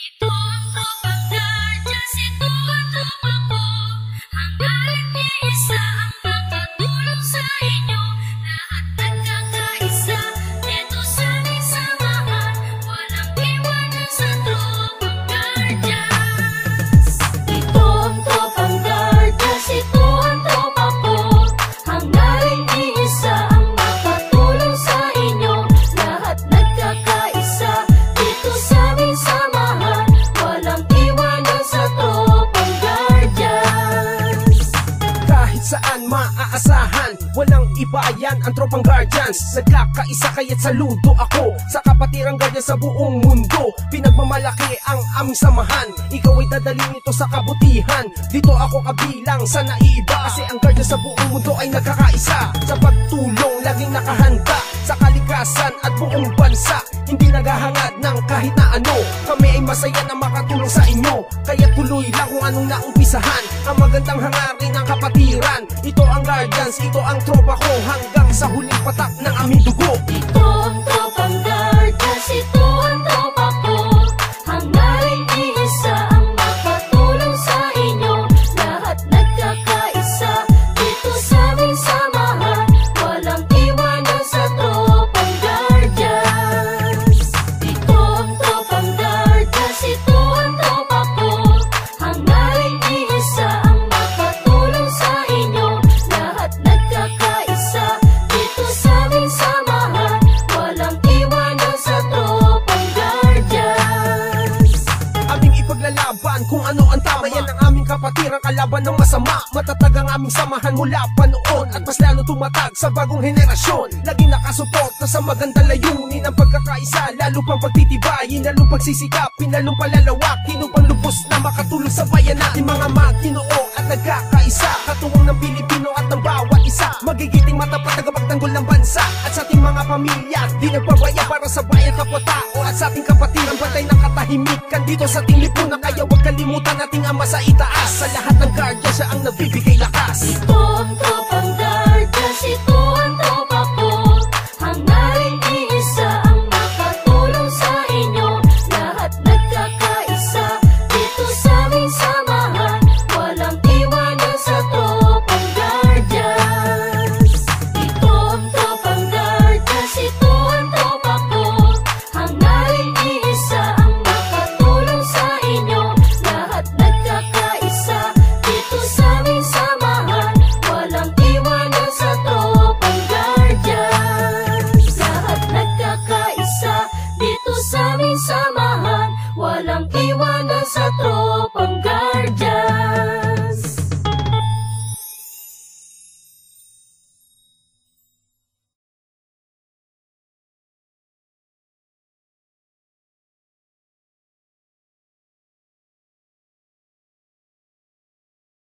Ito ang tropang guardians, ito ang tropa ko. Hangga't iisa ang makatulong sa inyo. Lahat nagkakaisa, dito sa aming samahan. Walang iwanan sa tropang guardians. Ito ang tropang guardians, ito ang tropa ko. Hangga't iisa ang makatulong sa inyo. Lahat nagkakaisa, dito sa aming samahan. Walang iwanan sa tropang guardians. Kahit saan maaasahan, walang iba yan ang tropang guardians. Nagkakaisa kaya't saludo ako sa kapatirang guardians sa buong mundo. Pinagmamalaki ang aming samahan, ikaw ay dadalhin ito sa kabutihan. Dito ako kabilang sa naiiba, kasi ang guardians sa buong mundo ay nagkakaisa. Sa pagtulong, laging nakahanda sa kalikasan at buong bansa. Hindi naghahangad ng kahit na ano, kami ay masaya na makatulong sa inyo. Kaya tuloy lang kung anong naumpisahan, ang magandang hangarin ng kapatiran. Ito ang guardians, ito ang tropa ko, hanggang sa huling patak ng aming dugo. Ito ang tropang guardians, ito ang tropa ko. Hangga't iisa ang makatulong sa inyo. Lahat nagkakaisa, dito sa aming samahan. Walang iwanan sa tropang guardians. Ito ang tropang guardians, ito ang tropa ko. Hangga't iisa ang makatulong sa inyo. Lahat nagkakaisa, dito sa aming samahan. Walang iwanan sa tropang guardians. Aming ipaglalaban kung ano ang tama, yan ang aming kapatirang kalaban ng masama. Matatag ang aming samahan mula pa noon, at mas lalo tumatag sa bagong henerasyon. Laging nakasuporta sa magandang layunin ang pagkakaisa, lalo pang pagtitibayin, lalong pagsisikapin, lalong palalawakin upang lubos na makatulong sa bayan natin. Mga magtinoo at nagkakaisa, katuwang ng Pilipino at ng bawat isa. Magigiting matapat na kapagtanggol ng bansa, at sa ating mga pamilya di nagpabaya para sa bayan kapwa-tao. At sa ating kapatiran, batay ng katahimikan dito sa ating lipunan. Kaya huwag kalimutan ating ama sa itaas. Sa lahat ng guardians, siya ang nagbibigay lakas. Ito ang tropang guardians, ito ang tropa ko. Hangga't iisa ang makatulong sa inyo. Lahat nagkakaisa, dito sa aming samahan. Walang iwanan sa tropang guardians. Ito ang tropang guardians, ito ang tropa ko. Hangga't iisa ang makatulong sa inyo. Lahat nagkakaisa, dito sa aming samahan. Walang iwanan sa tropang guardians. Lahat nagkakaisa, dito sa aming samahan. Walang iwanan sa tropang guardians.